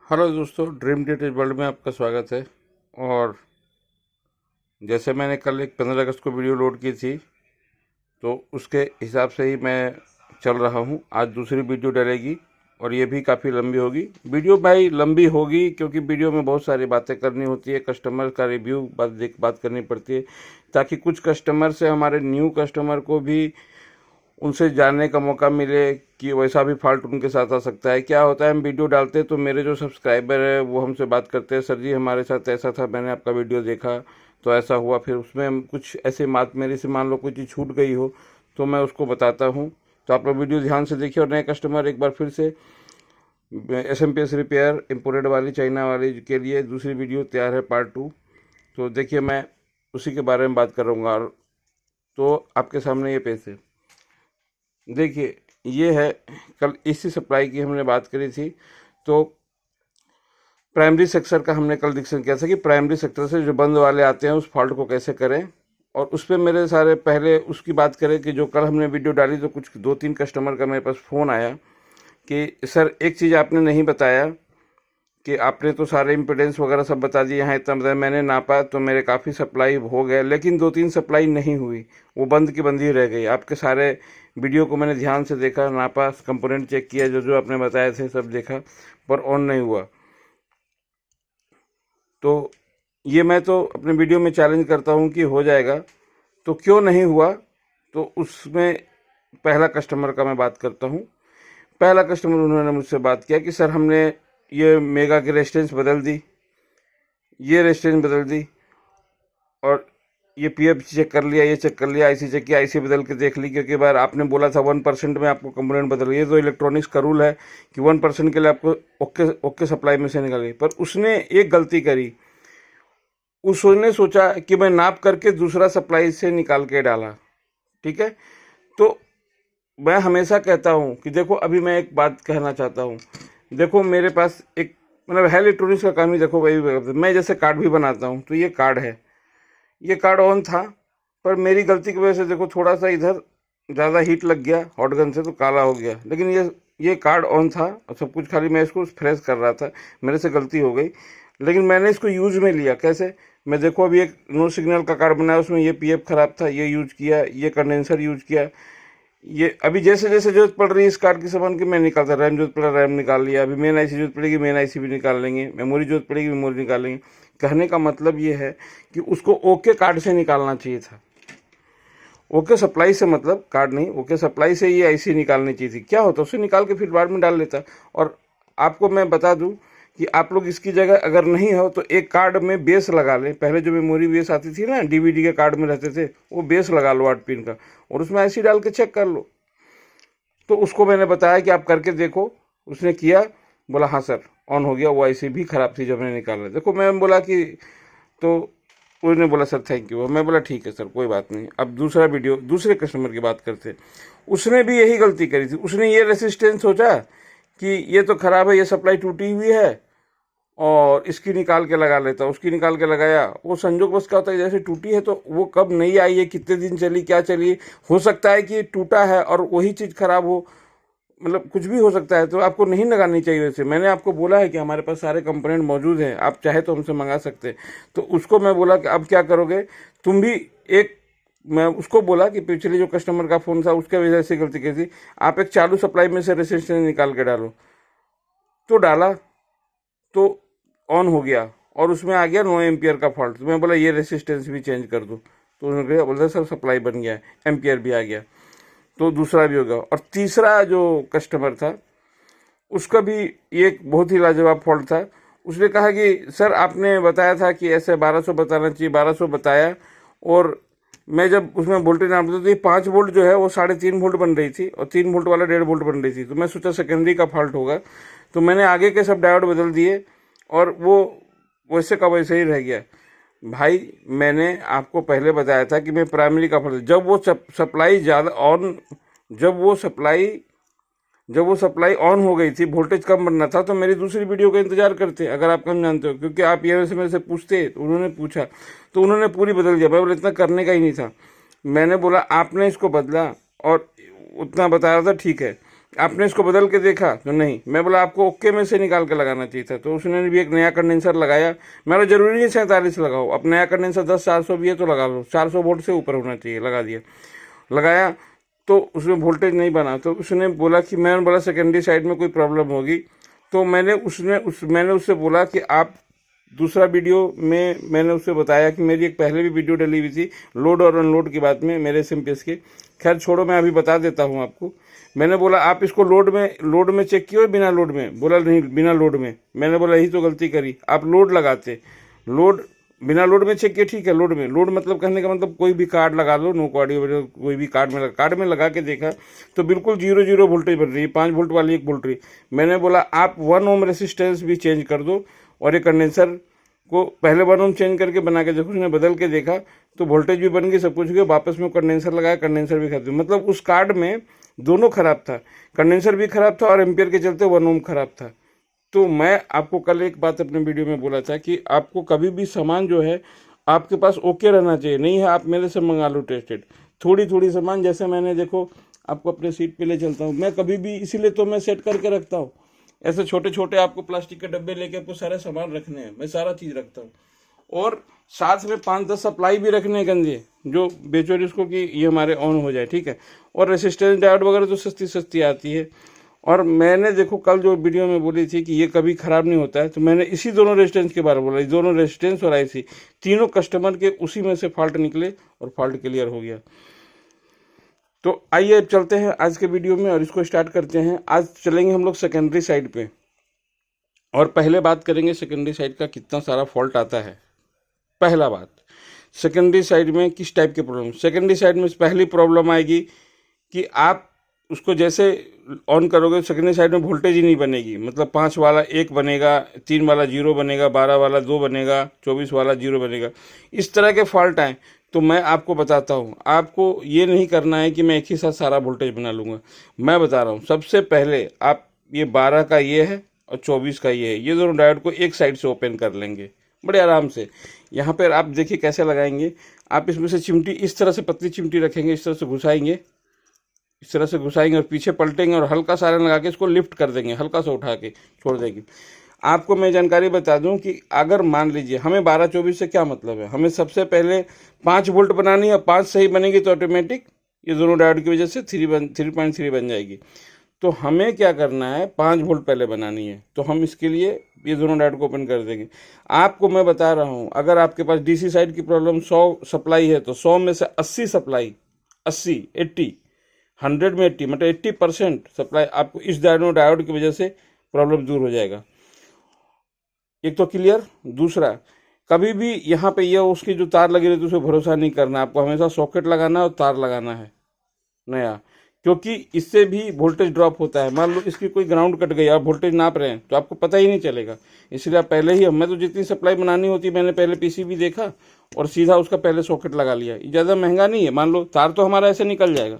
Hello दोस्तों, dream detail world में आपका स्वागत है। और जैसे मैंने कल एक 15 अगस्त को वीडियो लोड की थी, तो उसके हिसाब से ही मैं चल रहा हूँ। आज दूसरी वीडियो डलेगी और ये भी काफ़ी लंबी होगी। वीडियो भाई लंबी होगी क्योंकि वीडियो में बहुत सारी बातें करनी होती है, कस्टमर का रिव्यू बात करनी पड़ती है, ताकि कुछ कस्टमर से हमारे न्यू कस्टमर को भी उनसे जानने का मौका मिले कि वैसा भी फॉल्ट उनके साथ आ सकता है। क्या होता है, हम वीडियो डालते हैं तो मेरे जो सब्सक्राइबर है वो हमसे बात करते हैं, सर जी हमारे साथ ऐसा था, मैंने आपका वीडियो देखा तो ऐसा हुआ। फिर उसमें हम कुछ ऐसे मेरे से मान लो कोई चीज़ छूट गई हो तो मैं उसको बताता हूँ। तो आप लोग वीडियो ध्यान से देखिए। और नए कस्टमर एक बार फिर से SMP रिपेयर इम्पोर्टेड वाली चाइना वाली के लिए दूसरी वीडियो तैयार है, पार्ट 2। तो देखिए, मैं उसी के बारे में बात करूँगा। तो आपके सामने ये पैसे देखिए, ये है, कल इसी सप्लाई की हमने बात करी थी। तो प्राइमरी सेक्टर का हमने कल डिस्कशन किया था कि प्राइमरी सेक्टर से जो बंद वाले आते हैं उस फॉल्ट को कैसे करें। और उस पर मेरे सारे पहले उसकी बात करें कि जो कल हमने वीडियो डाली तो कुछ 2-3 कस्टमर का मेरे पास फ़ोन आया कि सर एक चीज़ आपने नहीं बताया कि आपने तो सारे इम्पिडेंस वगैरह सब बता दिए, यहाँ इतना बताया, मैंने नापा तो मेरे काफ़ी सप्लाई हो गए, लेकिन 2-3 सप्लाई नहीं हुई, वो बंद की बंद ही रह गई। आपके सारे वीडियो को मैंने ध्यान से देखा, नापा, कंपोनेंट चेक किया, जो जो आपने बताए थे सब देखा, पर ऑन नहीं हुआ। तो ये मैं तो अपने वीडियो में चैलेंज करता हूँ कि हो जाएगा। तो क्यों नहीं हुआ, तो उसमें पहला कस्टमर का मैं बात करता हूँ। पहला कस्टमर, उन्होंने मुझसे बात किया कि सर हमने ये मेगा की रेजिस्टेंस बदल दी, ये रेजिस्टेंस बदल दी, और ये PF चेक कर लिया, ये चेक कर लिया, IC चेक किया, IC बदल के देख ली, क्योंकि बार आपने बोला था 1% में आपको कंपोनेंट बदल। ये तो इलेक्ट्रॉनिक्स का रूल है कि 1% के लिए आपको ओके सप्लाई में से निकालेगी। पर उसने एक गलती करी, उसने सोचा कि मैं नाप करके दूसरा सप्लाई से निकाल के डाला। ठीक है, तो मैं हमेशा कहता हूँ कि देखो, अभी मैं एक बात कहना चाहता हूँ। देखो मेरे पास एक मतलब है इलेक्ट्रॉनिक्स का काम ही। देखो भाई, मैं जैसे कार्ड भी बनाता हूँ, तो ये कार्ड है, ये कार्ड ऑन था, पर मेरी गलती की वजह से देखो थोड़ा सा इधर ज़्यादा हीट लग गया हॉट गन से, तो काला हो गया। लेकिन ये कार्ड ऑन था और सब कुछ, खाली मैं इसको फ्रेश कर रहा था, मेरे से गलती हो गई। लेकिन मैंने इसको यूज में लिया। कैसे? मैं देखो अभी एक नो सिग्नल का कार्ड बनाया, उसमें ये PF खराब था, ये यूज किया, ये कंडेंसर यूज किया। ये अभी जैसे जैसे जरूरत पड़ रही है इस कार्ड की सामान की, मैं निकालता, रैम जरूरत पड़ा रैम निकाल लिया, अभी मेन IC जरूरत पड़ेगी मेन IC भी निकाल लेंगे, मेमोरी जरूरत पड़ेगी मेमोरी निकाल लेंगे। कहने का मतलब ये है कि उसको ओके कार्ड से निकालना चाहिए था। ओके सप्लाई से मतलब कार्ड नहीं, ओके सप्लाई से ये IC निकालनी चाहिए थी। क्या होता, उसे निकाल के फिर बाद में डाल लेता। और आपको मैं बता दूं कि आप लोग इसकी जगह अगर नहीं हो तो एक कार्ड में बेस लगा लें। पहले जो मेमोरी बेस आती थी ना, DVD के कार्ड में रहते थे, वो बेस लगा लो 8 पिन का, और उसमें IC डाल के चेक कर लो। तो उसको मैंने बताया कि आप करके देखो, उसने किया, बोला हाँ सर ऑन हो गया। वो IC भी खराब थी जब मैंने निकाला। देखो मैं बोला कि, तो उसने बोला सर थैंक यू। मैं बोला ठीक है सर, कोई बात नहीं। अब दूसरा वीडियो, दूसरे कस्टमर की बात करते हैं। उसने भी यही गलती करी थी। उसने ये रेसिस्टेंस सोचा कि ये तो खराब है, ये सप्लाई टूटी हुई है और इसकी निकाल के लगा लेता। उसकी निकाल के लगाया, वो संजोग बस क्या होता है, जैसे टूटी है तो वो कब नहीं आई है, कितने दिन चली, क्या चली, हो सकता है कि टूटा है और वही चीज़ खराब हो, मतलब कुछ भी हो सकता है। तो आपको नहीं लगानी चाहिए। वैसे मैंने आपको बोला है कि हमारे पास सारे कंपोनेंट मौजूद हैं, आप चाहे तो हमसे मंगा सकते हैं। तो उसको मैं बोला कि अब क्या करोगे तुम भी। एक मैं उसको बोला कि पिछले जो कस्टमर का फ़ोन था उसके वजह से गलती की थी, आप एक चालू सप्लाई में से रेसिस्टेंस निकाल के डालो। तो डाला तो ऑन हो गया और उसमें आ गया 9 एम्पियर का फॉल्ट। तो मैं बोला ये रेसिस्टेंस भी चेंज कर दो। तो उन्होंने बोला सर सप्लाई बन गया, एम्पियर भी आ गया। तो दूसरा भी होगा। और तीसरा जो कस्टमर था, उसका भी एक बहुत ही लाजवाब फॉल्ट था। उसने कहा कि सर आपने बताया था कि ऐसे 1200 बताना चाहिए, 1200 बताया, और मैं जब उसमें वोल्टेज नाप दिया तो ये 5 वोल्ट जो है वो 3.5 वोल्ट बन रही थी और 3 वोल्ट वाला 1.5 वोल्ट बन रही थी। तो मैं सोचा सेकेंडरी का फॉल्ट होगा, तो मैंने आगे के सब डायोड बदल दिए और वो वैसे का वैसे ही रह गया। भाई मैंने आपको पहले बताया था कि मैं प्राइमरी का फॉल्ट, जब वो सप्लाई ज़्यादा ऑन, जब वो सप्लाई ऑन हो गई थी, वोल्टेज कम बनना था, तो मेरी दूसरी वीडियो का इंतजार करते अगर आप कम जानते हो। क्योंकि आप ये मेरे से पूछते, तो उन्होंने पूछा तो उन्होंने पूरी बदल दिया। मैं बोला इतना करने का ही नहीं था। मैंने बोला आपने इसको बदला और उतना बता रहा था, ठीक है। आपने इसको बदल के देखा तो नहीं। मैं बोला आपको ओके में से निकाल के लगाना चाहिए था, तो उसने भी एक नया कंडेंसर लगाया। मेरा जरूरी नहीं 47 लगाओ, अब नया कंडेंसर 10-400 भी है तो लगा लो, 400 वोल्ट से ऊपर होना चाहिए, लगा दिया। लगाया तो उसमें वोल्टेज नहीं बना, तो उसने बोला कि, मैंने बोला सेकेंडरी साइड में कोई प्रॉब्लम होगी। तो मैंने उससे बोला कि आप दूसरा वीडियो में मैंने उससे बताया कि मेरी एक पहले भी वीडियो डली हुई थी लोड और अनलोड की बात में मेरे एसएमपीएस के। खैर छोड़ो, मैं अभी बता देता हूँ आपको। मैंने बोला आप इसको लोड में चेक किए बिना लोड में? बोला नहीं, बिना लोड में। मैंने बोला यही तो गलती करी, आप लोड लगाते, लोड बिना लोड में चेक किए, ठीक है। लोड में, लोड मतलब कहने का मतलब कोई भी कार्ड लगा लो, नो कार्ड, कोई भी कार्ड में लगा के देखा तो बिल्कुल 0 वोल्टेज बन रही है, 5 वोल्ट वाली एक वोल्ट रही। मैंने बोला आप 1 ओम रेसिस्टेंस भी चेंज कर दो और ये कंडेंसर को पहले 1 ओम चेंज करके बना के देखो। उसने बदल के देखा तो वोल्टेज भी बन गई, सब कुछ गया। वापस में कंडेंसर लगाया, कंडेंसर भी खराब, मतलब उस कार्ड में दोनों खराब था, कंडेंसर भी खराब था और एम्पियर के चलते 1 ओम खराब था। तो मैं आपको कल एक बात अपने वीडियो में बोला था कि आपको कभी भी सामान जो है आपके पास ओके रहना चाहिए। नहीं है आप मेरे से मंगा लो टेस्टेड, थोड़ी थोड़ी सामान, जैसे मैंने देखो आपको अपने सीट पे ले चलता हूँ मैं कभी भी, इसीलिए तो मैं सेट करके रखता हूँ। ऐसे छोटे छोटे आपको प्लास्टिक के डब्बे लेके आपको सारे सामान रखने हैं, मैं सारा चीज़ रखता हूँ। और साथ में 5-10 सप्लाई भी रखने हैं गंजे, जो बेचो जिसको कि ये हमारे ऑन हो जाए, ठीक है। और रेसिस्टेंस डायोड वगैरह तो सस्ती सस्ती आती है। और मैंने देखो कल जो वीडियो में बोली थी कि ये कभी ख़राब नहीं होता है, तो मैंने इसी दोनों रेजिस्टेंस के बारे में बोला। दोनों रेजिस्टेंस और आईसी तीनों कस्टमर के उसी में से फॉल्ट निकले और फॉल्ट क्लियर हो गया। तो आइए अब चलते हैं आज के वीडियो में और इसको स्टार्ट करते हैं। आज चलेंगे हम लोग सेकेंडरी साइड पे और पहले बात करेंगे सेकेंडरी साइड का कितना सारा फॉल्ट आता है। पहला बात, सेकेंडरी साइड में किस टाइप के प्रॉब्लम। सेकेंडरी साइड में पहली प्रॉब्लम आएगी कि आप उसको जैसे ऑन करोगे सेकेंडरी साइड में वोल्टेज ही नहीं बनेगी, मतलब 5 वाला 1 बनेगा, 3 वाला 0 बनेगा, 12 वाला 2 बनेगा, 24 वाला 0 बनेगा। इस तरह के फॉल्ट आए तो मैं आपको बताता हूँ, आपको ये नहीं करना है कि मैं एक ही साथ सारा वोल्टेज बना लूँगा। मैं बता रहा हूँ, सबसे पहले आप ये 12 का ये है और 24 का ये है, ये दोनों डायोड को एक साइड से ओपन कर लेंगे बड़े आराम से। यहाँ पर आप देखिए कैसे लगाएंगे। आप इसमें से चिमटी, इस तरह से पतली चिमटी रखेंगे, इस तरह से घुसाएंगे, इस तरह से घुसाएंगे और पीछे पलटेंगे और हल्का सा आयरन लगा के इसको लिफ्ट कर देंगे, हल्का सा उठा के छोड़ देंगे। आपको मैं जानकारी बता दूं कि अगर मान लीजिए हमें 12-24 से क्या मतलब है, हमें सबसे पहले 5 वोल्ट बनानी है, 5 सही बनेगी तो ऑटोमेटिक ये दोनों डायोड की वजह से 3.3 बन जाएगी। तो हमें क्या करना है, 5 वोल्ट पहले बनानी है, तो हम इसके लिए ये दोनों डायोड को ओपन कर देंगे। आपको मैं बता रहा हूँ, अगर आपके पास डीसी साइड की प्रॉब्लम 100 सप्लाई है तो 100 में से 80 सप्लाई, 100 में 80 मतलब 80% सप्लाई आपको इस डायोड की वजह से प्रॉब्लम दूर हो जाएगा। एक तो क्लियर। दूसरा, कभी भी यहाँ पे ये उसकी जो तार लगी रहती है उसे भरोसा नहीं करना, आपको हमेशा सॉकेट लगाना है और तार लगाना है नया, क्योंकि इससे भी वोल्टेज ड्रॉप होता है। मान लो इसकी कोई ग्राउंड कट गई, आप वोल्टेज नाप रहे हैं तो आपको पता ही नहीं चलेगा। इसलिए आप पहले ही, मैं तो जितनी सप्लाई बनानी होती है मैंने पहले पीसीबी देखा और सीधा उसका पहले सॉकेट लगा लिया। ज़्यादा महंगा नहीं है, मान लो तार तो हमारा ऐसे निकल जाएगा।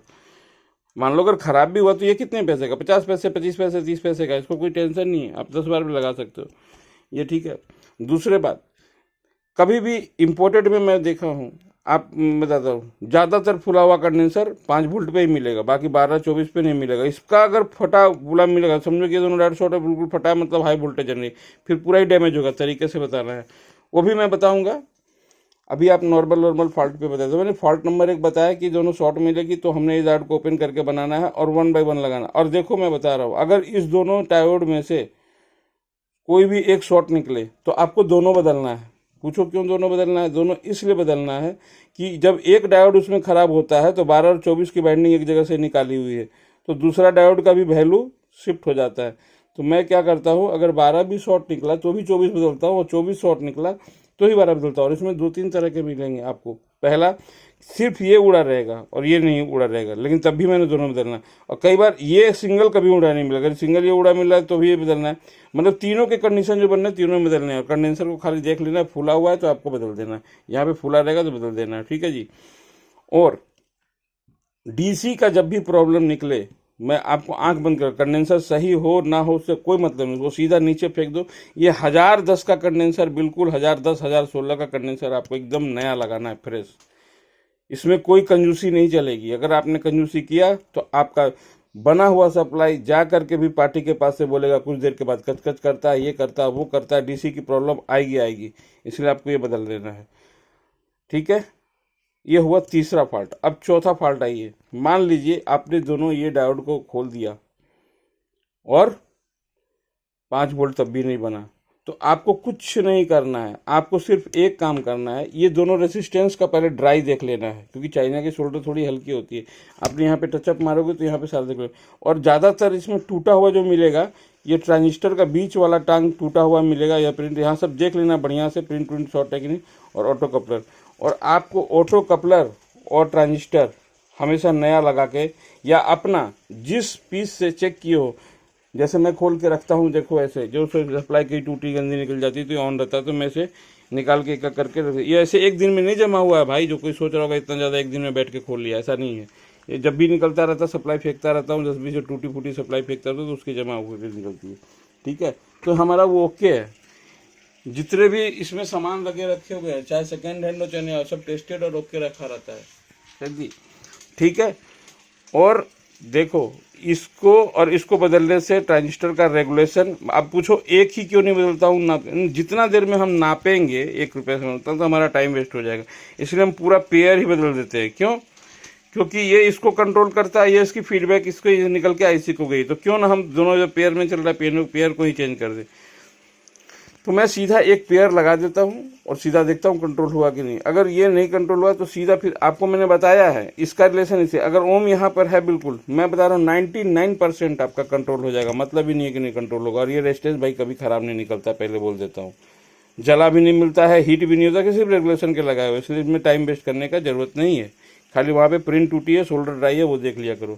मान लो अगर ख़राब भी हुआ तो ये कितने पैसे का, 50 पैसे, 25 पैसे, 30 पैसे का, इसको कोई टेंशन नहीं है, आप 10 बार भी लगा सकते हो, ये ठीक है। दूसरे बात, कभी भी इम्पोर्टेड में मैं देखा हूँ, आप बताता हूँ, ज़्यादातर फुला हुआ कंडेंसर 5 वोल्ट पे ही मिलेगा, बाकी 12-24 पे नहीं मिलेगा। इसका अगर फटा बुला मिलेगा, समझो कि दोनों डायोड शॉर्ट है, बिल्कुल फटा है, मतलब हाई वोल्टेज है, नहीं फिर पूरा ही डैमेज होगा। तरीके से बताना है वो भी मैं बताऊँगा। अभी आप नॉर्मल फॉल्ट पे बताते, मैंने फॉल्ट नंबर 1 बताया कि दोनों शॉर्ट मिलेगी तो हमने इस डायोड को ओपन करके बनाना है और 1 बाय 1 लगाना। और देखो मैं बता रहा हूँ, अगर इस दोनों डायोड में से कोई भी एक शॉर्ट निकले तो आपको दोनों बदलना है। पूछो क्यों दोनों बदलना है? दोनों इसलिए बदलना है कि जब एक डायोड उसमें ख़राब होता है तो 12 और 24 की बाइंडिंग एक जगह से निकाली हुई है, तो दूसरा डायोड का भी वैल्यू शिफ्ट हो जाता है। तो मैं क्या करता हूँ, अगर 12 भी शॉर्ट निकला तो भी 24 बदलता हूँ और 24 शॉर्ट निकला तो ही 12 बदलता हूँ। और इसमें 2-3 तरह के मिलेंगे आपको। पहला, सिर्फ ये उड़ा रहेगा और ये नहीं उड़ा रहेगा, लेकिन तब भी मैंने दोनों बदलना है। और कई बार ये सिंगल कभी उड़ा नहीं मिला, अगर सिंगल ये उड़ा मिला है तो भी ये बदलना है। मतलब तीनों के कंडीशन जो बनना है तीनों में बदलने हैं। और कंडेंसर को खाली देख लेना है, फूला हुआ है तो आपको बदल देना है, यहाँ पे फूला रहेगा तो बदल देना है, ठीक है जी। और डीसी का जब भी प्रॉब्लम निकले, मैं आपको आंख बंद कर, कंडेंसर सही हो ना हो उससे कोई मतलब नहीं, वो सीधा नीचे फेंक दो। ये 1010 का कंडेंसर, बिल्कुल 1010, 1016 का कंडेंसर आपको एकदम नया लगाना है, फ्रेश। इसमें कोई कंजूसी नहीं चलेगी। अगर आपने कंजूसी किया तो आपका बना हुआ सप्लाई जा करके भी पार्टी के पास से बोलेगा, कुछ देर के बाद कच कच करता है, ये करता है, वो करता है, डीसी की प्रॉब्लम आएगी आएगी, इसलिए आपको ये बदल देना है। ठीक है, ये हुआ तीसरा फॉल्ट। अब चौथा फॉल्ट आइए, मान लीजिए आपने दोनों ये डायोड को खोल दिया और 5 वोल्ट तब भी नहीं बना, तो आपको कुछ नहीं करना है, आपको सिर्फ एक काम करना है, ये दोनों रेसिस्टेंस का पहले ड्राई देख लेना है, क्योंकि चाइना की सोल्डर थोड़ी हल्की होती है। आपने यहाँ पे टचअप मारोगे तो यहाँ पे सारा देख लो, और ज़्यादातर इसमें टूटा हुआ जो मिलेगा, ये ट्रांजिस्टर का बीच वाला टांग टूटा हुआ मिलेगा, या प्रिंट यहाँ सब देख लेना बढ़िया से, प्रिंट शॉर्ट है कि नहीं, और ऑटो कपलर। और आपको ऑटो कपलर और ट्रांजिस्टर हमेशा नया लगा के, या अपना जिस पीस से चेक किए हो, जैसे मैं खोल के रखता हूँ, देखो ऐसे, जो सप्लाई की टूटी गंदी निकल जाती है तो ये ऑन रहता है, तो मैं इसे निकाल के एक करके ये ऐसे एक दिन में नहीं जमा हुआ है भाई, जो कोई सोच रहा होगा इतना ज़्यादा एक दिन में बैठ के खोल लिया, ऐसा नहीं है। ये जब भी निकलता रहता सप्लाई फेंकता रहता हूँ, जब भी जो टूटी फूटी सप्लाई फेंकता रहता तो उसकी जमा होकर निकलती है। ठीक है, तो हमारा वो ओके है। जितने भी इसमें सामान लगे रखे हुए हैं, चाहे सेकेंड हैंड हो चाहे नहीं, सब टेस्टेड और ओके रखा रहता है जी। ठीक है, और देखो इसको और इसको बदलने से ट्रांजिस्टर का रेगुलेशन, आप पूछो एक ही क्यों नहीं बदलता हूँ, ना जितना देर में हम नापेंगे 1 रुपये से बदलता तो हमारा टाइम वेस्ट हो जाएगा, इसलिए हम पूरा पेयर ही बदल देते हैं। क्यों? क्योंकि ये इसको कंट्रोल करता है, ये इसकी फीडबैक इसको निकल के आईसी को गई, तो क्यों ना हम दोनों जो पेयर में चल रहा है पेयर को ही चेंज कर दे। तो मैं सीधा एक पेयर लगा देता हूँ और सीधा देखता हूँ कंट्रोल हुआ कि नहीं। अगर ये नहीं कंट्रोल हुआ तो सीधा फिर आपको मैंने बताया है इसका रिलेशन इसे, अगर ओम यहाँ पर है बिल्कुल, मैं बता रहा हूँ 99% आपका कंट्रोल हो जाएगा, मतलब ही नहीं है कि नहीं कंट्रोल होगा। और ये रेजिस्टेंस भाई कभी खराब नहीं निकलता, पहले बोल देता हूँ, जला भी नहीं मिलता है, हीट भी नहीं होता, किसी भी रेगुलेशन के लगाए हुए, इसलिए इसमें टाइम वेस्ट करने का जरूरत नहीं है। खाली वहाँ पे प्रिंट टूटी है, सोल्डर ड्राई है, वो देख लिया करो।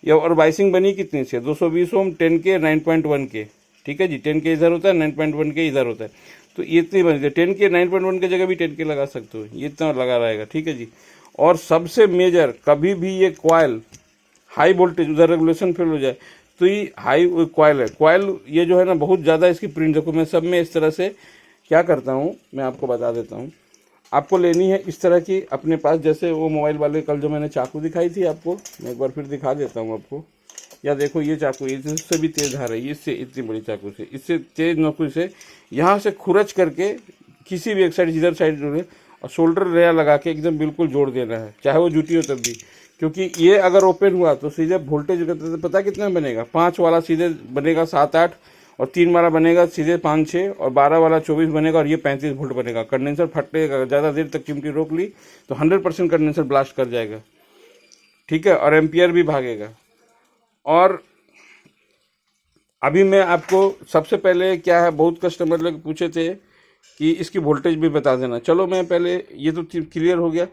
ये और वाइसिंग बनी कितनी से, 220 ओम, 10 के, 9.1 के। ठीक है जी, 10 के इधर होता है, 9.1 के इधर होता है, तो ये इतनी बनी थी। 10 के 9.1 के जगह भी 10 के लगा सकते हो, ये इतना लगा रहेगा। ठीक है जी, और सबसे मेजर, कभी भी ये कॉयल हाई वोल्टेज उधर रेगुलेशन फेल हो जाए तो ये हाई कॉयल है, कॉयल ये जो है ना बहुत ज़्यादा इसकी प्रिंट, देखो मैं सब में इस तरह से क्या करता हूँ, मैं आपको बता देता हूँ। आपको लेनी है इस तरह की अपने पास, जैसे वो मोबाइल वाले कल जो मैंने चाकू दिखाई थी आपको, मैं एक बार फिर दिखा देता हूँ आपको। या देखो ये चाकू, इससे भी तेज धार है, इससे इतनी बड़ी चाकू से, इससे तेज नोकू से यहाँ से खुरच करके किसी भी एक साइड, जिधर साइड जोड़े और शोल्डर रेया लगा के एकदम बिल्कुल जोड़ देना है, चाहे वो जूती हो तब भी। क्योंकि ये अगर ओपन हुआ तो सीधे वोल्टेज पता कितना बनेगा, 5 वाला सीधे बनेगा 7-8, और 3 वाला बनेगा सीधे 5-6, और 12 वाला 24 बनेगा, और ये 35 वोल्ट बनेगा। कंडेंसर फटेगा, ज़्यादा देर तक चिमटी रोक ली तो 100% कंडेंसर ब्लास्ट कर जाएगा। ठीक है, और एम्पियर भी भागेगा। और अभी मैं आपको सबसे पहले क्या है, बहुत कस्टमर लोग पूछे थे कि इसकी वोल्टेज भी बता देना। चलो मैं पहले ये तो क्लियर हो गया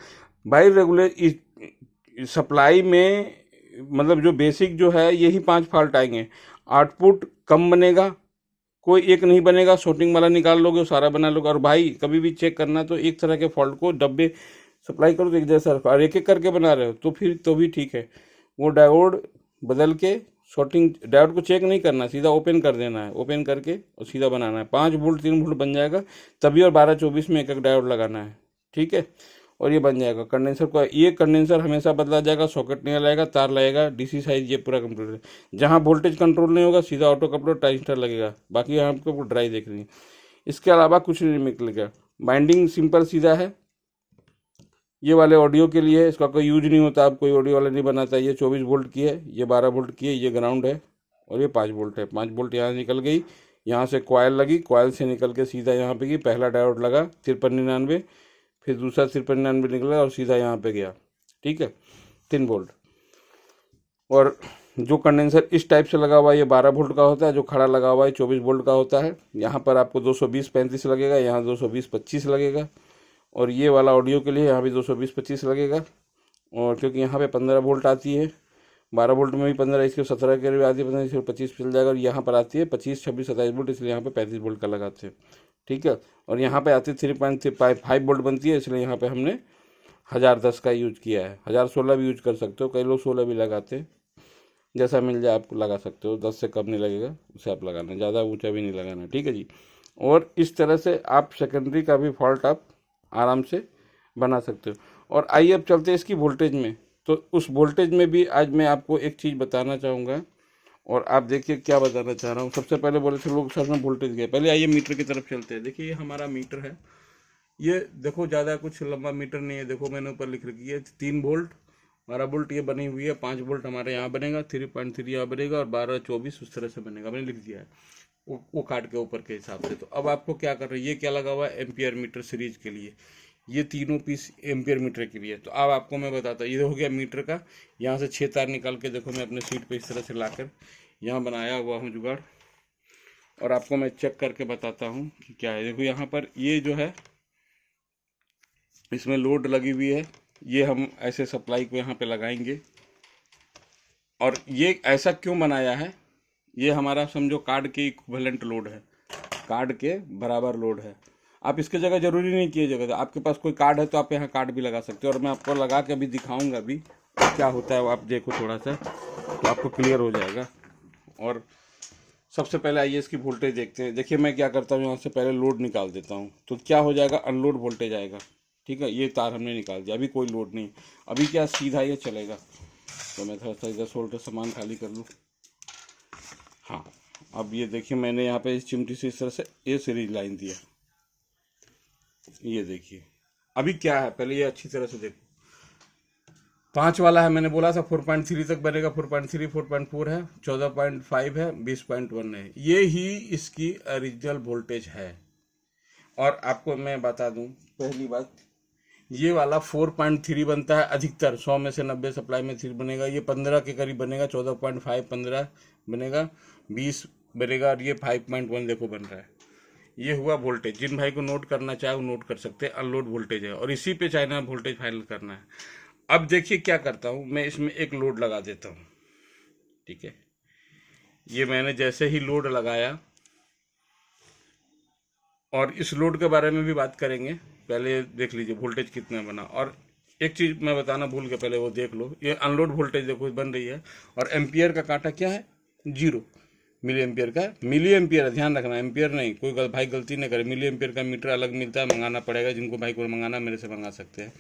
भाई। रेगुलर सप्लाई में मतलब जो बेसिक जो है यही 5 फॉल्ट आएंगे। आउटपुट कम बनेगा, कोई एक नहीं बनेगा, शॉर्टिंग वाला निकाल लोगे सारा बना लोगे। और भाई कभी भी चेक करना तो एक तरह के फॉल्ट को डब्बे सप्लाई करो तो एक जैसा रखो, और एक एक करके बना रहे हो तो फिर तो भी ठीक है। वो डायोड बदल के शॉर्टिंग, डायोड को चेक नहीं करना, सीधा ओपन कर देना है, ओपन करके और सीधा बनाना है। 5 वोल्ट 3 वोल्ट बन जाएगा तभी, और 12-24 में एक एक डायोड लगाना है। ठीक है, और ये बन जाएगा। कंडेंसर को, ये कंडेंसर हमेशा बदला जाएगा, सॉकेट नहीं लगाएगा, तार लगेगा, डीसी साइज, ये पूरा कंप्लीट है। जहाँ वोल्टेज कंट्रोल नहीं होगा सीधा ऑटो कपलर ट्रांजिस्टर लगेगा, बाकी यहाँ आपको ड्राई देख रही है। इसके अलावा कुछ नहीं निकलेगा। बाइंडिंग सिंपल सीधा है, ये वाले ऑडियो के लिए इसका कोई यूज नहीं होता, आप कोई ऑडियो वाला नहीं बनाता। ये 24 वोल्ट की है, ये 12 वोल्ट की है, ये ग्राउंड है, और ये 5 वोल्ट है। 5 वोल्ट यहाँ निकल गई, यहाँ से कॉयल लगी, कॉयल से निकल के सीधा यहाँ पे गई, पहला डायोड लगा 5399, फिर दूसरा 5399 निकला और सीधा यहाँ पे गया। ठीक है, 3 वोल्ट। और जो कंडेंसर इस टाइप से लगा हुआ है ये 12 वोल्ट का होता है, जो खड़ा लगा हुआ है 24 वोल्ट का होता है। यहाँ पर आपको 220-35 लगेगा, यहाँ 220-25 लगेगा। और ये वाला ऑडियो के लिए यहाँ भी 220-25 लगेगा। और क्योंकि यहाँ पे 15 वोल्ट आती है, 12 वोल्ट में भी 15, इसके 17 के भी आती है, 15 इसके 25 चल जाएगा। और यहाँ पर आती है 25, 26, 27 वोल्ट, इसलिए यहाँ पे 35 वोल्ट का लगाते हैं। ठीक है, और यहाँ पे आती है 3.5 वोल्ट बनती है, इसलिए यहाँ पे हमने 1010 का यूज किया है। 1016 भी यूज कर सकते हो, कई लोग 16 भी लगाते हैं, जैसा मिल जाए आपको लगा सकते हो। 10 से कम नहीं लगेगा उसे आप लगाना, ज़्यादा ऊँचा भी नहीं लगाना। ठीक है जी, और इस तरह से आप सेकेंडरी का भी फॉल्ट आप आराम से बना सकते हो। और आइए अब चलते हैं इसकी वोल्टेज में। तो उस वोल्टेज में भी आज मैं आपको एक चीज़ बताना चाहूँगा, और आप देखिए क्या बताना चाह रहा हूँ। सबसे पहले बोले थे लोग सर में वोल्टेज गए, पहले आइए मीटर की तरफ चलते हैं। देखिए ये हमारा मीटर है, ये देखो ज़्यादा कुछ लंबा मीटर नहीं है, देखो मैंने ऊपर लिख रखी है 3 वोल्ट 12 वोल्ट ये बनी हुई है, 5 वोल्ट हमारे यहाँ बनेगा, 3.3 यहाँ बनेगा, और 12-24 उस तरह से बनेगा, मैंने लिख दिया है वो काट के ऊपर के हिसाब से। तो अब आपको क्या कर रहे हैं, ये क्या लगा हुआ है एम्पियर मीटर सीरीज के लिए, ये तीनों पीस एम्पियर मीटर के लिए। तो अब आपको मैं बताता हूँ, ये हो गया मीटर का, यहाँ से 6 तार निकाल के देखो मैं अपने सीट पे इस तरह से लाकर यहाँ बनाया हुआ हूँ जुगाड़, और आपको मैं चेक करके बताता हूँ कि क्या है। देखो यहाँ पर ये जो है इसमें लोड लगी हुई है, ये हम ऐसे सप्लाई को यहाँ पे लगाएंगे, और ये ऐसा क्यों बनाया है, ये हमारा समझो कार्ड के इक्विवेलेंट लोड है, कार्ड के बराबर लोड है। आप इसके जगह जरूरी नहीं कीजिएगा, आपके पास कोई कार्ड है तो आप यहाँ कार्ड भी लगा सकते हो, और मैं आपको लगा के अभी दिखाऊंगा भी क्या होता है, वो आप देखो थोड़ा सा तो आपको क्लियर हो जाएगा। और सबसे पहले आइए इसकी वोल्टेज देखते हैं। देखिए मैं क्या करता हूँ, यहाँ से पहले लोड निकाल देता हूँ, तो क्या हो जाएगा, अनलोड वोल्टेज आएगा। ठीक है, ये तार हमने निकाल दिया, अभी कोई लोड नहीं, अभी क्या सीधा ये चलेगा। तो मैं थोड़ा सा इधर सोल्डर सामान खाली कर लूँ। हाँ, अब ये देखिए मैंने यहाँ पे इस चिमटी से इस तरह से ये सीरीज लाइन दिया, ये देखिए अभी क्या है, पहले ये अच्छी तरह से देखो। 5 वाला है, मैंने बोला था 4.3 तक बनेगा, 4.3 4.4 है, 14.5 है, 20.1 है, ये ही इसकी ओरिजिनल वोल्टेज है। और आपको मैं बता दूं पहली बात, ये वाला 4.3 बनता है अधिकतर, 100 में से 90 सप्लाई में 3 बनेगा, ये 15 के करीब बनेगा, 14.5 15 बनेगा, 20 बनेगा, और ये 5.1 देखो बन रहा है। ये हुआ वोल्टेज, जिन भाई को नोट करना चाहे वो नोट कर सकते हैं, अनलोड वोल्टेज है, और इसी पे चाइना वोल्टेज फाइनल करना है। अब देखिए क्या करता हूँ मैं, इसमें एक लोड लगा देता हूँ। ठीक है, ये मैंने जैसे ही लोड लगाया, और इस लोड के बारे में भी बात करेंगे, पहले देख लीजिए वोल्टेज कितना बना। और एक चीज़ मैं बताना भूल गया, पहले वो देख लो, ये अनलोड वोल्टेज देखो बन रही है, और एम्पियर का कांटा क्या है 0, मिली एम्पियर का, मिली एम्पियर है, ध्यान रखना, एम्पियर नहीं, कोई भाई गलती नहीं करे, मिली एम्पियर का मीटर अलग मिलता है, मंगाना पड़ेगा, जिनको भाई को मंगाना मेरे से मंगा सकते हैं,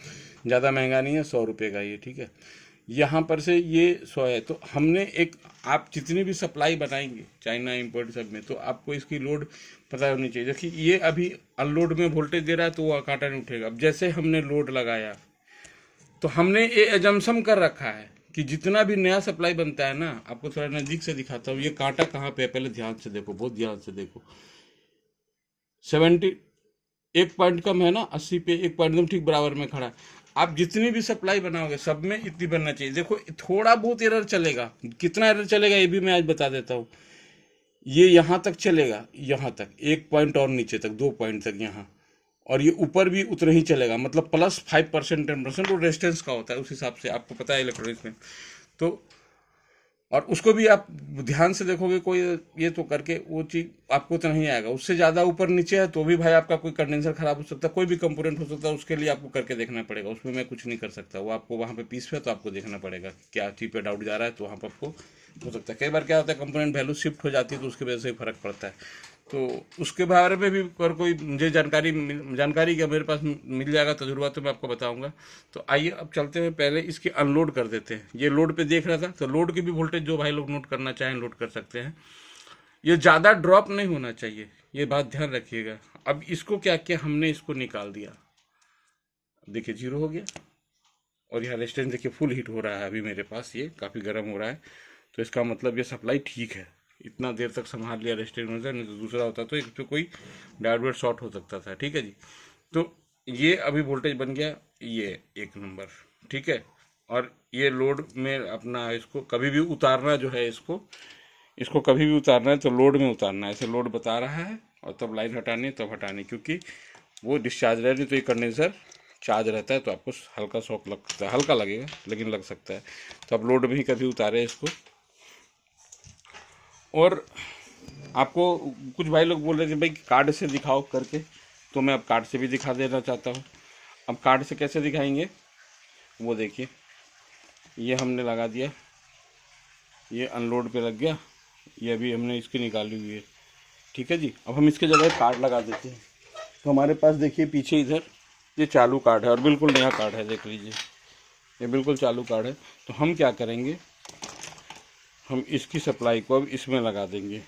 ज़्यादा महंगा नहीं है, 100 रुपये का ये। ठीक है, यहाँ पर से ये 100 है, तो हमने एक, आप जितनी भी सप्लाई बनाएंगे चाइना इंपोर्ट सब में, तो आपको इसकी लोड पता होनी चाहिए। देखिए ये अभी अनलोड में वोल्टेज दे रहा है तो वो कांटा नहीं उठेगा। अब जैसे हमने लोड लगाया तो हमने ये एजम्पशन कर रखा है कि जितना भी नया सप्लाई बनता है ना, आपको थोड़ा नज़दीक से दिखाता हूँ, ये कांटा कहाँ पे है, पहले ध्यान से देखो, बहुत ध्यान से देखो, 70 1 पॉइंट कम है ना, 80 पे 1 पॉइंट एकदम ठीक बराबर में खड़ा है। आप जितनी भी सप्लाई बनाओगे सब में इतनी बनना चाहिए। देखो थोड़ा बहुत एरर चलेगा, कितना एरर चलेगा ये भी मैं आज बता देता हूँ। ये यहाँ तक चलेगा, यहाँ तक 1 पॉइंट और नीचे तक 2 पॉइंट तक यहाँ, और ये ऊपर भी उतना ही चलेगा, मतलब +5% 10% वो रेजिस्टेंस का होता है, उस हिसाब से आपको पता है इलेक्ट्रॉनिक्स में। तो और उसको भी आप ध्यान से देखोगे, कोई ये तो करके वो चीज़ आपको तो नहीं आएगा। उससे ज़्यादा ऊपर नीचे है तो भी भाई आपका कोई कंडेंसर खराब हो सकता है, कोई भी कंपोनेंट हो सकता है, उसके लिए आपको करके देखना पड़ेगा, उसमें मैं कुछ नहीं कर सकता। वो आपको वहाँ पे पीस पे तो आपको देखना पड़ेगा क्या चीज़ पे डाउट जा रहा है, तो वहाँ पर आपको हो सकता है। कई बार क्या होता है, कंपोनेंट वैल्यू शिफ्ट हो जाती है तो उसकी वजह से फर्क पड़ता है। तो उसके बारे में भी अगर कोई मुझे जानकारी क्या मेरे पास मिल जाएगा तजुर्बा, तो मैं आपको बताऊंगा। तो आइए अब चलते हैं, पहले इसकी अनलोड कर देते हैं। ये लोड पे देख रहा था, तो लोड की भी वोल्टेज जो भाई लोग नोट करना चाहें नोट कर सकते हैं। ये ज़्यादा ड्रॉप नहीं होना चाहिए, ये बात ध्यान रखिएगा। अब इसको क्या किया हमने, इसको निकाल दिया, देखिए 0 हो गया, और यहाँ रेजिस्टेंस देखिए फुल हीट हो रहा है अभी मेरे पास, ये काफ़ी गर्म हो रहा है, तो इसका मतलब ये सप्लाई ठीक है। इतना देर तक संभाल लिया रेजिस्टेंस में से, नहीं तो दूसरा होता तो इस पर कोई डायोड शॉर्ट हो सकता था। ठीक है जी, तो ये अभी वोल्टेज बन गया, ये 1 नंबर। ठीक है, और ये लोड में अपना इसको कभी भी उतारना जो है, इसको कभी भी उतारना है तो लोड में उतारना है, ऐसे लोड बता रहा है, और तब लाइन हटानी है तब हटानी, क्योंकि वो डिस्चार्ज रहे, नहीं तो ये कंडेंसर चार्ज रहता है तो आपको हल्का शॉक लग सकता है, हल्का लगेगा लेकिन लग सकता है। तो आप लोड में ही कभी उतारे इसको। और आपको कुछ भाई लोग बोल रहे थे भाई कार्ड से दिखाओ करके, तो मैं अब कार्ड से भी दिखा देना चाहता हूँ। अब कार्ड से कैसे दिखाएंगे, वो देखिए, ये हमने लगा दिया, ये अनलोड पे लग गया, ये अभी हमने इसकी निकाली हुई है। ठीक है जी, अब हम इसके जगह कार्ड लगा देते हैं। तो हमारे पास देखिए पीछे इधर ये चालू कार्ड है, और बिल्कुल नया कार्ड है, देख लीजिए, ये बिल्कुल चालू कार्ड है। तो हम क्या करेंगे, हम इसकी सप्लाई को अब इसमें लगा देंगे।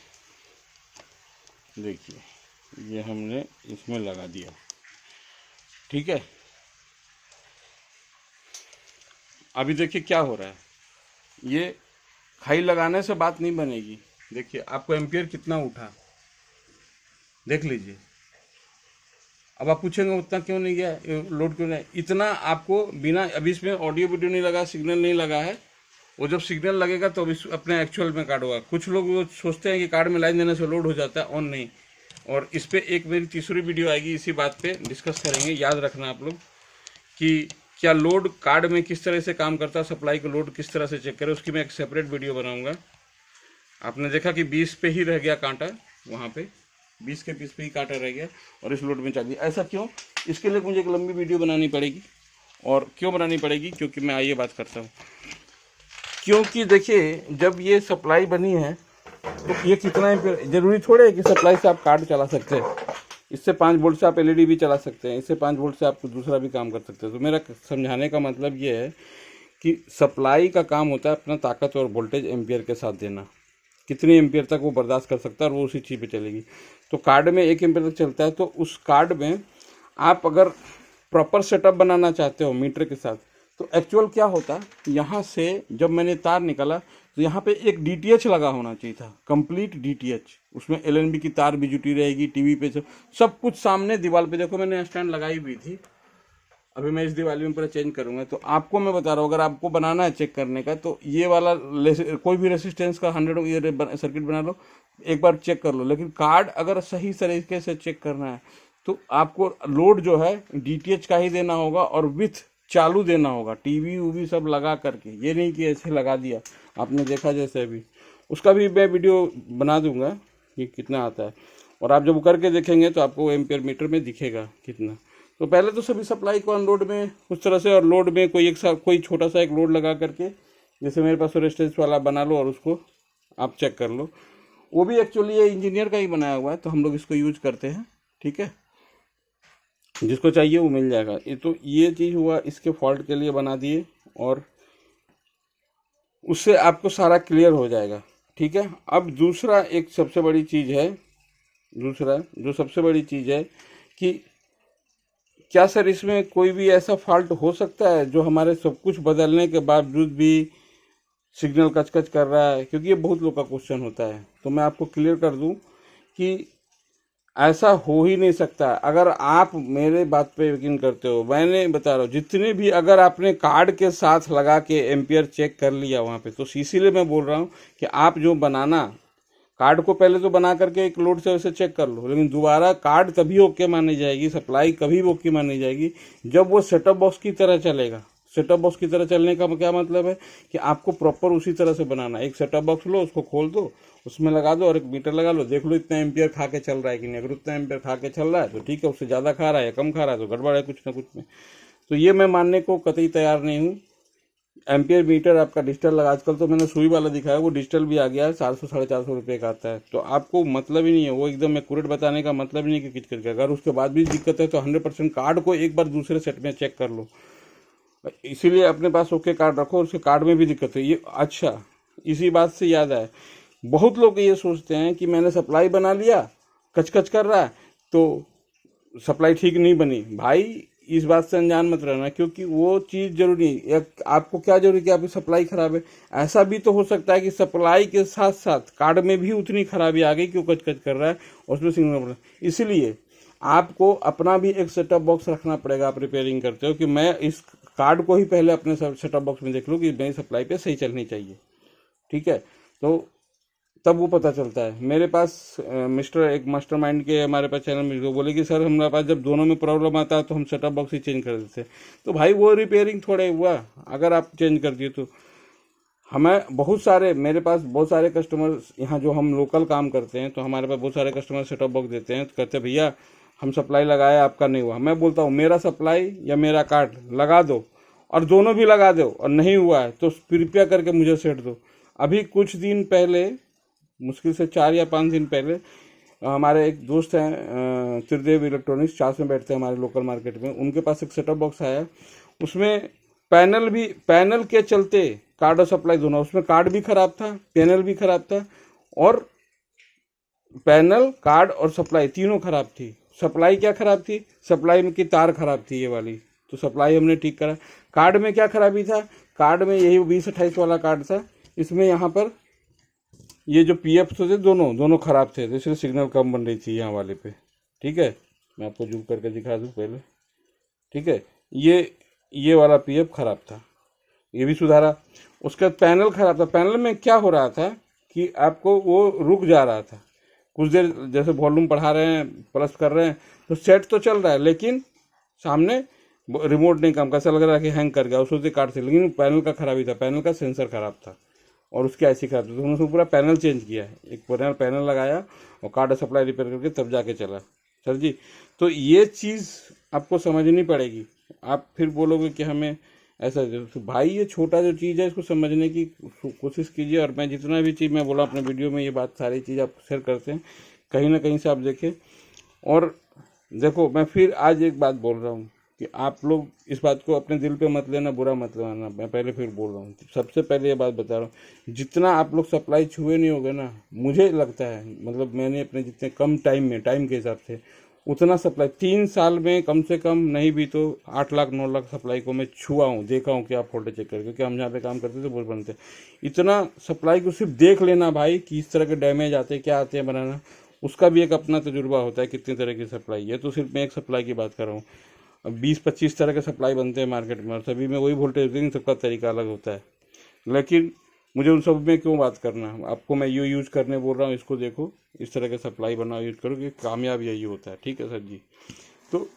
देखिए ये हमने इसमें लगा दिया, ठीक है। अभी देखिए क्या हो रहा है, ये खाई लगाने से बात नहीं बनेगी। देखिए आपको एम्पियर कितना उठा, देख लीजिए। अब आप पूछेंगे उतना क्यों नहीं गया, लोड क्यों नहीं, इतना आपको बिना, अभी इसमें ऑडियो वीडियो नहीं लगा, सिग्नल नहीं लगा है। वो जब सिग्नल लगेगा तो अभी अपने एक्चुअल में कार्ड होगा। कुछ लोग वो सोचते हैं कि कार्ड में लाइन देने से लोड हो जाता है, ऑन नहीं। और इस पर एक मेरी तीसरी वीडियो आएगी, इसी बात पे डिस्कस करेंगे। याद रखना आप लोग कि क्या लोड कार्ड में किस तरह से काम करता है, सप्लाई को लोड किस तरह से चेक करें, उसकी मैं एक सेपरेट वीडियो बनाऊंगा। आपने देखा कि 20 पे ही रह गया कांटा, वहाँ पे 20 के पीस पे ही कांटा रह गया और इस लोड में चल दिया। ऐसा क्यों, इसके लिए मुझे एक लंबी वीडियो बनानी पड़ेगी। और क्यों बनानी पड़ेगी, क्योंकि मैं आइए बात करता हूँ। क्योंकि देखिए जब ये सप्लाई बनी है तो ये कितना एम्पियर, जरूरी थोड़े है कि सप्लाई से आप कार्ड चला सकते हैं। इससे 5 वोल्ट से आप एलईडी भी चला सकते हैं, इससे 5 वोल्ट से आप दूसरा भी काम कर सकते हैं। तो मेरा समझाने का मतलब ये है कि सप्लाई का काम होता है अपना ताकत और वोल्टेज एम्पियर के साथ देना, कितनी एम्पियर तक वो बर्दाश्त कर सकता है और वो उसी चीज़ पे चलेगी। तो कार्ड में 1 एम्पियर तक चलता है, तो उस कार्ड में आप अगर प्रॉपर सेटअप बनाना चाहते हो मीटर के साथ, तो एक्चुअल क्या होता, यहाँ से जब मैंने तार निकाला तो यहाँ पे एक डीटीएच लगा होना चाहिए था, कंप्लीट डीटीएच। उसमें एलएनबी की तार भी जुटी रहेगी, टीवी पे सब कुछ सामने दीवार पे। देखो मैंने स्टैंड लगाई हुई थी, अभी मैं इस दिवाली में पूरा चेंज करूंगा। तो आपको मैं बता रहा हूँ, अगर आपको बनाना है चेक करने का, तो ये वाला कोई भी रेसिस्टेंस का 100 सर्किट बना लो, एक बार चेक कर लो। लेकिन कार्ड अगर सही तरीके से चेक करना है तो आपको लोड जो है डीटीएच का ही देना होगा और विथ चालू देना होगा, टीवी उवी सब लगा करके। ये नहीं कि ऐसे लगा दिया, आपने देखा जैसे अभी। उसका भी मैं वीडियो बना दूंगा कि कितना आता है, और आप जब करके देखेंगे तो आपको एम्पियर मीटर में दिखेगा कितना। तो पहले तो सभी सप्लाई को अनलोड में उस तरह से, और लोड में कोई छोटा सा एक लोड लगा करके, जैसे मेरे पास रेजिस्टेंस वाला बना लो और उसको आप चेक कर लो। वो भी एक्चुअली ये इंजीनियर का ही बनाया हुआ है, तो हम लोग इसको यूज करते हैं, ठीक है। जिसको चाहिए वो मिल जाएगा। ये तो ये चीज़ हुआ, इसके फॉल्ट के लिए बना दिए, और उससे आपको सारा क्लियर हो जाएगा, ठीक है। अब दूसरा एक सबसे बड़ी चीज़ है, दूसरा जो सबसे बड़ी चीज़ है कि क्या सर इसमें कोई भी ऐसा फॉल्ट हो सकता है जो हमारे सब कुछ बदलने के बावजूद भी सिग्नल कचकच कर रहा है, क्योंकि ये बहुत लोग का क्वेश्चन होता है। तो मैं आपको क्लियर कर दूं कि ऐसा हो ही नहीं सकता। अगर आप मेरे बात पे यकीन करते हो, मैंने बता रहा हूँ, जितने भी अगर आपने कार्ड के साथ लगा के एम्पियर चेक कर लिया वहाँ पे, तो इसीलिए मैं बोल रहा हूँ कि आप जो बनाना, कार्ड को पहले तो बना करके एक लोड से वैसे चेक कर लो, लेकिन दोबारा कार्ड तभी ओके मानी जाएगी, सप्लाई कभी ओके मानी जाएगी जब वो सेटअप बॉक्स की तरह चलेगा। सेटअप बॉक्स की तरह चलने का क्या मतलब है कि आपको प्रॉपर उसी तरह से बनाना। एक सेटअप बॉक्स लो, उसको खोल दो, उसमें लगा दो और एक मीटर लगा लो, देख लो इतना एम्पियर खा के चल रहा है कि नहीं। अगर उतना एम्पियर खा के चल रहा है तो ठीक है, उससे ज़्यादा खा रहा है या कम खा रहा है तो गड़बड़ है कुछ ना कुछ में। तो ये मैं मानने को कतई तैयार नहीं हूँ। एम्पियर मीटर आपका डिजिटल लगा, आजकल तो मैंने सुई वाला दिखाया, वो डिजिटल भी आ गया है, 400-450 का आता है। तो आपको मतलब ही नहीं है, वो एकदम एक्यूरेट बताने का मतलब ही नहीं कि किच करके। अगर उसके बाद भी दिक्कत है तो 100% कार्ड को एक बार दूसरे सेट में चेक कर लो। इसीलिए अपने पास ओके कार्ड रखो, उसके कार्ड में भी दिक्कत है ये। अच्छा, इसी बात से याद आया, बहुत लोग ये सोचते हैं कि मैंने सप्लाई बना लिया, कचकच कर रहा है तो सप्लाई ठीक नहीं बनी। भाई इस बात से अनजान मत रहना, क्योंकि वो चीज़ जरूरी है। आपको क्या जरूरी कि आपकी सप्लाई खराब है, ऐसा भी तो हो सकता है कि सप्लाई के साथ साथ कार्ड में भी उतनी खराबी आ गई कि वो कचकच कर रहा है और उसमें सिग्नल। इसलिए आपको अपना भी एक सेटअप बॉक्स रखना पड़ेगा। आप रिपेयरिंग करते हो कि मैं इस कार्ड को ही पहले अपने सेटअप बॉक्स में देख लूँ कि मेरी सप्लाई पे सही चलनी चाहिए, ठीक है। तो तब वो पता चलता है। मेरे पास एक मास्टरमाइंड के हमारे पास चैनल में जो बोले कि सर हमारे पास जब दोनों में प्रॉब्लम आता है तो हम सेटअप बॉक्स ही चेंज कर देते हैं। तो भाई वो रिपेयरिंग थोड़े हुआ, अगर आप चेंज कर दिए तो। हमें मेरे पास बहुत सारे कस्टमर यहाँ जो हम लोकल काम करते हैं, तो हमारे पास बहुत सारे कस्टमर सेटअप बॉक्स देते हैं, तो कहते हैं भैया हम सप्लाई लगाए आपका नहीं हुआ। मैं बोलता हूँ मेरा सप्लाई या मेरा कार्ड लगा दो, और दोनों भी लगा दो, और नहीं हुआ है तो कृपया करके मुझे सेट दो। अभी कुछ दिन पहले, मुश्किल से 4 या 5 दिन पहले, हमारे एक दोस्त हैं त्रिदेव इलेक्ट्रॉनिक्स, 4 में बैठते हैं हमारे लोकल मार्केट में, उनके पास एक सेटअप बॉक्स आया। उसमें पैनल के चलते कार्ड और सप्लाई दोनों, उसमें कार्ड भी खराब था, पैनल भी खराब था, और पैनल, कार्ड और सप्लाई तीनों खराब थी। सप्लाई क्या खराब थी? सप्लाई में की तार खराब थी ये वाली, तो सप्लाई हमने ठीक करा। कार्ड में क्या खराबी था? कार्ड में यही 2028 वाला कार्ड था, इसमें यहाँ पर ये जो पीएफ थे दोनों खराब थे, तो इसलिए सिग्नल कम बन रही थी यहाँ वाले पे। ठीक है, मैं आपको जूम करके दिखा दूँ पहले। ठीक है, ये वाला पीएफ खराब था, ये भी सुधारा। उसका पैनल खराब था। पैनल में क्या हो रहा था कि आपको वो रुक जा रहा था कुछ देर, जैसे वॉल्यूम बढ़ा रहे हैं, प्लस कर रहे हैं, तो सेट तो चल रहा है, लेकिन सामने रिमोट नहीं काम, कैसा लग रहा है कि हैंग कर गया, उस वजह से कार्ड से। लेकिन पैनल का खराबी था, पैनल का सेंसर खराब था और उसकी आईसी खराब थी, तो उन्होंने पूरा पैनल चेंज किया है, एक पैनल लगाया और कार्ड सप्लाई रिपेयर करके तब जाके चला। सर जी, तो ये चीज़ आपको समझनी पड़ेगी। आप फिर बोलोगे कि हमें ऐसा, तो भाई ये छोटा जो चीज़ है इसको समझने की कोशिश कीजिए। और मैं जितना भी चीज़ मैं बोला अपने वीडियो में, ये बात सारी चीज़ आप शेयर करते हैं, कहीं ना कहीं से आप देखें। और देखो, मैं फिर आज एक बात बोल रहा हूँ कि आप लोग इस बात को अपने दिल पे मत लेना, बुरा मत लेना। मैं पहले फिर बोल रहा हूँ, सबसे पहले ये बात बता रहा हूँ, जितना आप लोग सप्लाई छुए नहीं होगे ना, मुझे लगता है, मतलब मैंने अपने जितने कम टाइम के हिसाब से उतना सप्लाई 3 साल में कम से कम नहीं भी तो 8 लाख 9 लाख सप्लाई को मैं छुआ हूँ, देखा हूँ कि आप फोल्डर चेक करके, क्योंकि हम जहाँ पे काम करते थे वो बनते। इतना सप्लाई को सिर्फ देख लेना भाई कि इस तरह के डैमेज आते हैं, क्या आते हैं बनाना, उसका भी एक अपना तजुर्बा होता है कितनी तरह की सप्लाई है। तो सिर्फ मैं एक सप्लाई की बात कर रहा हूँ, अब 20-25 तरह के सप्लाई बनते हैं मार्केट में और सभी में वही वोल्टेज, लेकिन सबका तरीका अलग होता है। लेकिन मुझे उन सब में क्यों बात करना, आपको मैं ये यूज़ करने बोल रहा हूँ, इसको देखो, इस तरह के सप्लाई बनाओ, यूज़ करो, कि कामयाब यही होता है। ठीक है सर जी, तो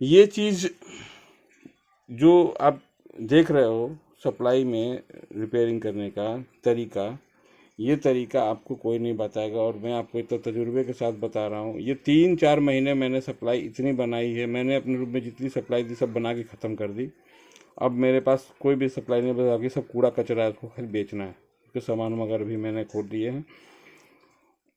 ये चीज़ जो आप देख रहे हो सप्लाई में रिपेयरिंग करने का तरीका, ये तरीका आपको कोई नहीं बताएगा, और मैं आपको इतना तजुर्बे के साथ बता रहा हूँ। ये 3-4 महीने मैंने सप्लाई इतनी बनाई है, मैंने अपने रूप में जितनी सप्लाई थी सब बना के ख़त्म कर दी। अब मेरे पास कोई भी सप्लाई नहीं, बस आगे सब कूड़ा कचरा है, उसको खाली बेचना है। उसके सामान वगैरह भी मैंने खोल दिए हैं,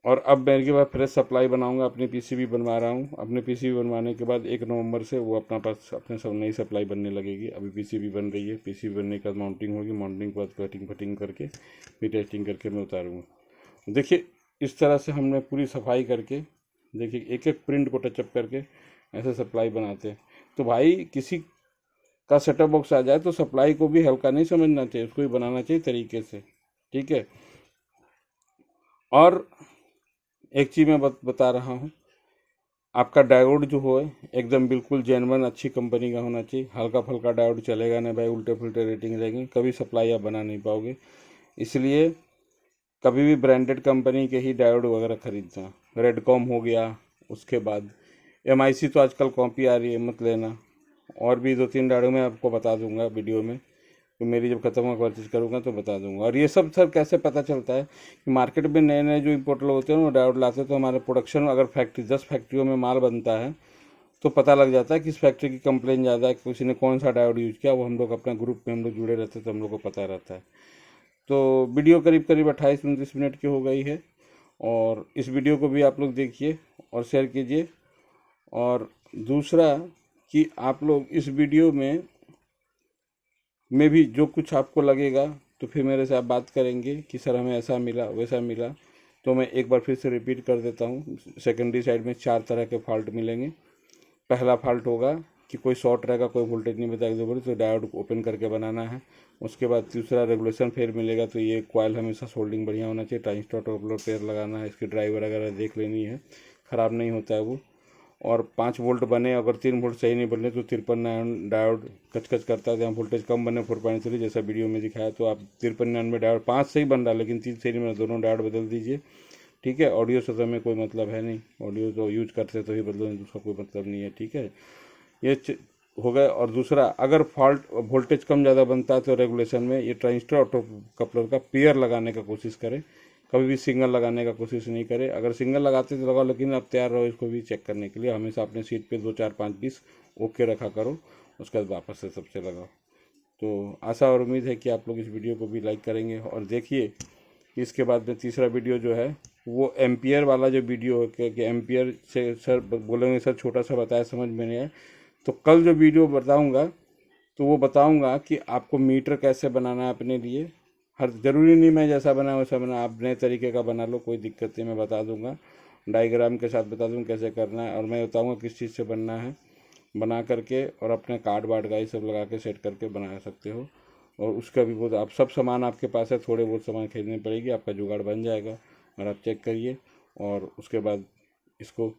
और अब मेरे के बाद फ्रेश सप्लाई बनाऊंगा। अपनी पीसीबी बनवा रहा हूँ, अपने पीसीबी बनवाने के बाद 1 नवंबर से वो अपना पास अपने सब नई सप्लाई बनने लगेगी। अभी पीसीबी बन रही है, पीसीबी बनने के बाद माउंटिंग होगी, माउंटिंग के बाद कटिंग फटिंग करके फिर टेस्टिंग करके मैं उतारूँगा। देखिए, इस तरह से हमने पूरी सफाई करके, देखिए एक एक प्रिंट को टचअप करके ऐसे सप्लाई बनाते हैं। तो भाई किसी का सेटअप बॉक्स आ जाए तो सप्लाई को भी हल्का नहीं समझना चाहिए, उसको भी बनाना चाहिए तरीके से। ठीक है, और एक चीज़ मैं बता रहा हूँ, आपका डायोड जो हो एकदम बिल्कुल जेन्युइन अच्छी कंपनी का होना चाहिए। हल्का फुल्का डायोड चलेगा नहीं भाई, उल्टे फुल्टे रेटिंग रहेंगे, कभी सप्लाई आप बना नहीं पाओगे। इसलिए कभी भी ब्रांडेड कंपनी के ही डायोड वगैरह खरीदना। रेडकॉम हो गया, उसके बाद MIC तो आजकल कॉपी आ रही है, मत लेना। और भी 2-3 डायोड मैं आपको बता दूंगा वीडियो में, तो मेरी जब खत्म होकर परचेज करूँगा तो बता दूंगा। और ये सब सर कैसे पता चलता है कि मार्केट में नए नए जो इम्पोर्टर होते हैं वो डायोड लाते हैं, तो हमारे प्रोडक्शन, अगर 10 फैक्ट्रियों में माल बनता है तो पता लग जाता है कि इस फैक्ट्री की कंप्लेन ज़्यादा है, किसी ने कौन सा डायोड यूज़ किया, वो हम लोग अपने ग्रुप में हम लोग जुड़े रहते हैं तो हम लोग को पता रहता है। तो वीडियो करीब करीब 28-29 मिनट की हो गई है, और इस वीडियो को भी आप लोग देखिए और शेयर कीजिए। और दूसरा कि आप लोग इस वीडियो में भी जो कुछ आपको लगेगा तो फिर मेरे से आप बात करेंगे कि सर हमें ऐसा मिला वैसा मिला। तो मैं एक बार फिर से रिपीट कर देता हूँ, सेकेंडरी साइड में 4 तरह के फॉल्ट मिलेंगे। पहला फॉल्ट होगा कि कोई शॉर्ट रहेगा, कोई वोल्टेज नहीं बताएगा जो बोले, तो डायोड ओपन करके बनाना है। उसके बाद दूसरा रेगुलेशन फेल मिलेगा, तो ये कॉइल हमेशा सोल्डिंग बढ़िया होना चाहिए, ट्रांजिस्टर टॉपलर पेयर लगाना है, इसकी ड्राइवर वगैरह देख लेनी है, ख़राब नहीं होता है वो। और 5 वोल्ट बने, अगर 3 वोल्ट सही नहीं बने तो 53 नैन डायोड कचकच करता है। जहाँ वोल्टेज कम बने 4.3 जैसा वीडियो में दिखाया, तो आप 53 नैन में डायोड 5 सही बन रहा है लेकिन 3 सही नहीं बना, दोनों डायोड बदल दीजिए। ठीक है, ऑडियो से हमें कोई मतलब है नहीं, ऑडियो तो यूज करते तो ही बदलो, उसका कोई मतलब नहीं है। ठीक है, ये हो गया। और दूसरा, अगर फॉल्ट वोल्टेज कम ज़्यादा बनता है तो रेगुलेशन में ये ट्रांजिस्टर ऑटो कपलर का पेयर लगाने का कोशिश करें, कभी भी सिंगल लगाने का कोशिश नहीं करें। अगर सिंगल लगाते तो लगाओ, लेकिन आप तैयार रहो इसको भी चेक करने के लिए। हमेशा अपने सीट पे 2 4 5 पीस ओके रखा करो, उसके बाद वापस से सबसे लगाओ। तो आशा और उम्मीद है कि आप लोग इस वीडियो को भी लाइक करेंगे। और देखिए, इसके बाद में तीसरा वीडियो जो है वो एम्पियर वाला जो वीडियो है कि एम्पियर से सर बोलेंगे सर छोटा सा बताया समझ में नहीं आया, तो कल जो वीडियो बताऊंगा तो वो बताऊंगा कि आपको मीटर कैसे बनाना है अपने लिए। हर ज़रूरी नहीं मैं जैसा बना वैसा बना, आप नए तरीके का बना लो, कोई दिक्कत नहीं, मैं बता दूंगा, डायग्राम के साथ बता दूंगा कैसे करना है, और मैं बताऊंगा किस चीज़ से बनना है, बना करके और अपने कार्ड वार्ड का ये सब लगा के सेट करके बना सकते हो। और उसका भी बहुत, आप सब सामान आपके पास है, थोड़े बहुत सामान खरीदनी पड़ेगी, आपका जुगाड़ बन जाएगा। और आप चेक करिए और उसके बाद इसको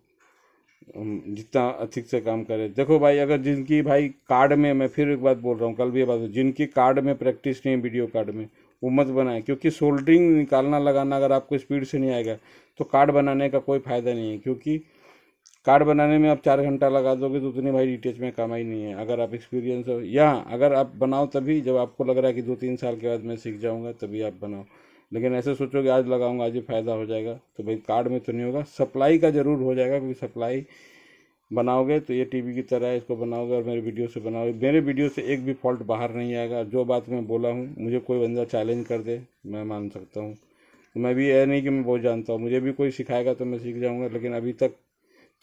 जितना अधिक से काम करें। देखो भाई, अगर जिनकी भाई कार्ड में, मैं फिर एक बात बोल रहा हूँ, कल भी ये बात, जिनकी कार्ड में प्रैक्टिस नहीं है वीडियो कार्ड में, वो मत बनाए, क्योंकि सोल्डरिंग निकालना लगाना अगर आपको स्पीड से नहीं आएगा तो कार्ड बनाने का कोई फ़ायदा नहीं है। क्योंकि कार्ड बनाने में आप 4 घंटा लगा दोगे तो उतनी भाई डिटेच में कमाई नहीं है। अगर आप एक्सपीरियंस हो, या अगर आप बनाओ तभी जब आपको लग रहा है कि 2-3 साल के बाद मैं सीख जाऊँगा, तभी आप बनाओ। लेकिन ऐसे सोचोगे आज लगाऊंगा आज ही फ़ायदा हो जाएगा, तो भाई कार्ड में तो नहीं होगा। सप्लाई का ज़रूर हो जाएगा, क्योंकि सप्लाई बनाओगे तो ये टीवी की तरह है, इसको बनाओगे और मेरे वीडियो से बनाओगे, मेरे वीडियो से एक भी फॉल्ट बाहर नहीं आएगा। जो बात मैं बोला हूँ, मुझे कोई बंदा चैलेंज कर दे मैं मान सकता हूँ। तो मैं भी यह नहीं कि मैं बहुत जानता हूँ, मुझे भी कोई सिखाएगा तो मैं सीख जाऊँगा। लेकिन अभी तक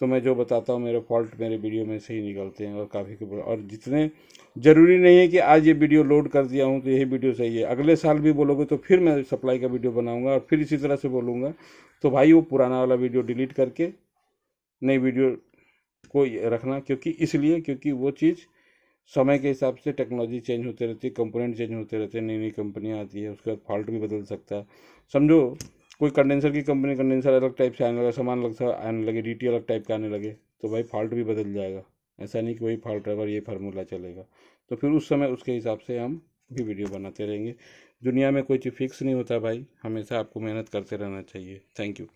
तो मैं जो बताता हूँ मेरे फॉल्ट मेरे वीडियो में से ही निकलते हैं, और काफ़ी के और जितने ज़रूरी नहीं है कि आज ये वीडियो लोड कर दिया हूँ तो यही वीडियो सही है। अगले साल भी बोलोगे तो फिर मैं सप्लाई का वीडियो बनाऊँगा और फिर इसी तरह से बोलूँगा। तो भाई वो पुराना वाला वीडियो डिलीट करके नई वीडियो को रखना, क्योंकि इसलिए क्योंकि वो चीज़ समय के हिसाब से टेक्नोलॉजी चेंज होते रहती है, कंपोनेंट चेंज होते रहते हैं, नई नई कंपनियाँ आती है, उसके बाद फॉल्ट भी बदल सकता है। समझो कोई कंडेंसर की कंपनी, कंडेंसर अलग टाइप से आने लगा, सामान अलग सा आने लगे, डीटी अलग टाइप का आने लगे, तो भाई फॉल्ट भी बदल जाएगा। ऐसा नहीं कि वही फॉल्ट रहेगा और ये फार्मूला चलेगा। तो फिर उस समय उसके हिसाब से हम भी वीडियो बनाते रहेंगे। दुनिया में कोई चीज़ फिक्स नहीं होता भाई, हमेशा आपको मेहनत करते रहना चाहिए। Thank you.